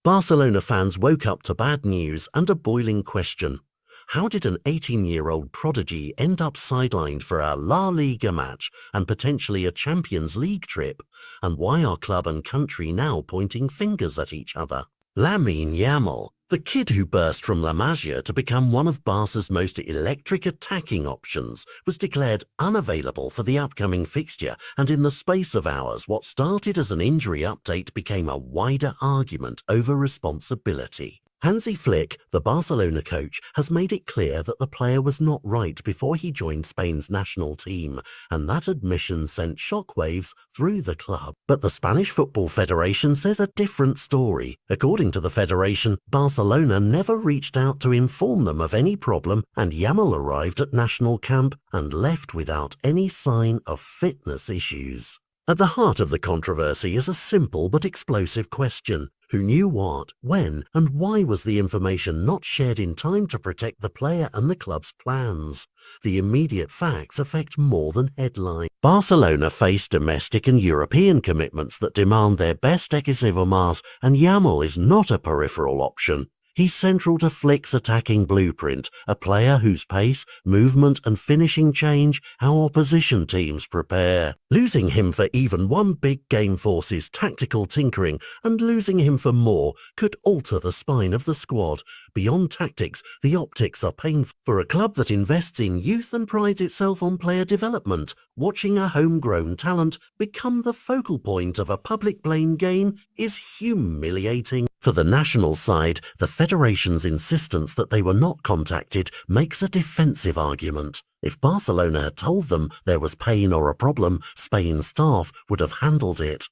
Barcelona fans woke up to bad news and a boiling question. How did an 18-year-old prodigy end up sidelined for a La Liga match and potentially a Champions League trip? And why are club and country now pointing fingers at each other? Lamine Yamal, the kid who burst from La Masia to become one of Barca's most electric attacking options, was declared unavailable for the upcoming fixture, and in the space of hours what started as an injury update became a wider argument over responsibility. Hansi Flick, the Barcelona coach, has made it clear that the player was not right before he joined Spain's national team, and that admission sent shockwaves through the club. But the Spanish Football Federation says a different story. According to the federation, Barcelona never reached out to inform them of any problem, and Yamal arrived at national camp and left without any sign of fitness issues. At the heart of the controversy is a simple but explosive question. Who knew what, when, and why was the information not shared in time to protect the player and the club's plans? The immediate facts affect more than headlines. Barcelona face domestic and European commitments that demand their best exigemas, and Yamal is not a peripheral option. He's central to Flick's attacking blueprint, a player whose pace, movement and finishing change how opposition teams prepare. Losing him for even one big game forces tactical tinkering, and losing him for more could alter the spine of the squad. Beyond tactics, the optics are painful. For a club that invests in youth and prides itself on player development, watching a homegrown talent become the focal point of a public blame game is humiliating. For the national side, the federation's insistence that they were not contacted makes a defensive argument. If Barcelona had told them there was pain or a problem, Spain's staff would have handled it.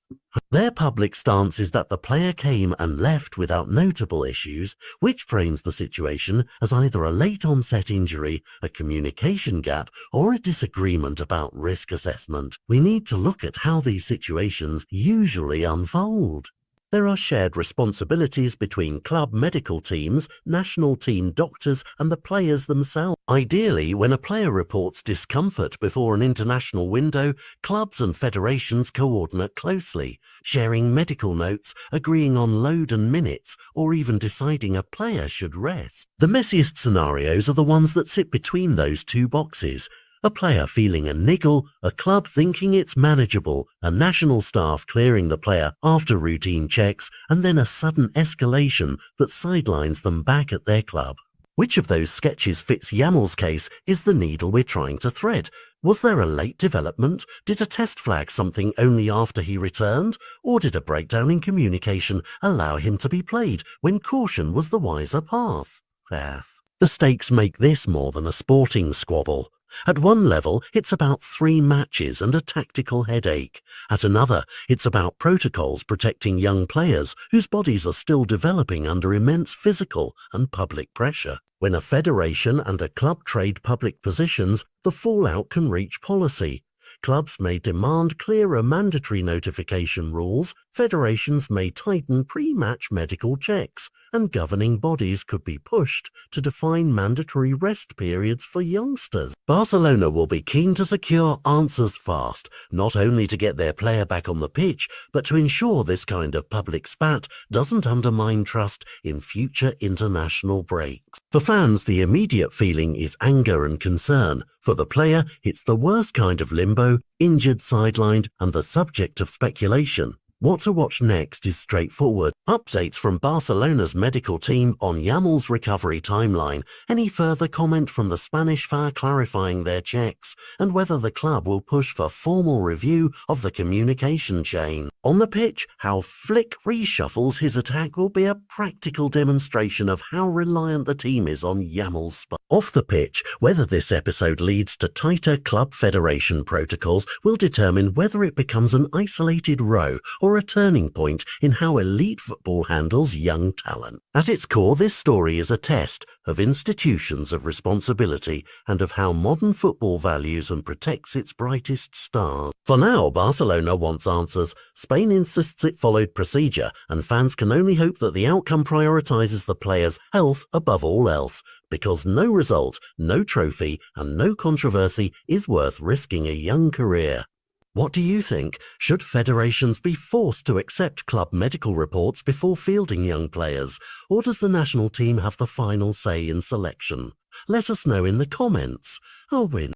Their public stance is that the player came and left without notable issues, which frames the situation as either a late-onset injury, a communication gap, or a disagreement about risk assessment. We need to look at how these situations usually unfold. There are shared responsibilities between club medical teams, national team doctors, and the players themselves. Ideally, when a player reports discomfort before an international window, clubs and federations coordinate closely, sharing medical notes, agreeing on load and minutes, or even deciding a player should rest. The messiest scenarios are the ones that sit between those two boxes. A player feeling a niggle, a club thinking it's manageable, a national staff clearing the player after routine checks, and then a sudden escalation that sidelines them back at their club. Which of those sketches fits Yamal's case is the needle we're trying to thread. Was there a late development? Did a test flag something only after he returned? Or did a breakdown in communication allow him to be played when caution was the wiser path? The stakes make this more than a sporting squabble. At one level, it's about 3 matches and a tactical headache. At another, it's about protocols protecting young players whose bodies are still developing under immense physical and public pressure. When a federation and a club trade public positions, the fallout can reach policy. Clubs may demand clearer mandatory notification rules, federations may tighten pre-match medical checks, and governing bodies could be pushed to define mandatory rest periods for youngsters. Barcelona will be keen to secure answers fast, not only to get their player back on the pitch, but to ensure this kind of public spat doesn't undermine trust in future international breaks. For fans, the immediate feeling is anger and concern. For the player, it's the worst kind of limbo, injured, sidelined, and the subject of speculation. What to watch next is straightforward. Updates from Barcelona's medical team on Yamal's recovery timeline, any further comment from the Spanish FA clarifying their checks, and whether the club will push for formal review of the communication chain. On the pitch, how Flick reshuffles his attack will be a practical demonstration of how reliant the team is on Yamal's spot. Off the pitch, whether this episode leads to tighter club federation protocols will determine whether it becomes an isolated row or a turning point in how elite football handles young talent. At its core, this story is a test of institutions of responsibility and of how modern football values and protects its brightest stars. For now, Barcelona wants answers. Spain insists it followed procedure, and fans can only hope that the outcome prioritizes the player's health above all else, because no result, no trophy, and no controversy is worth risking a young career. What do you think? Should federations be forced to accept club medical reports before fielding young players, or does the national team have the final say in selection? Let us know in the comments. I'll win.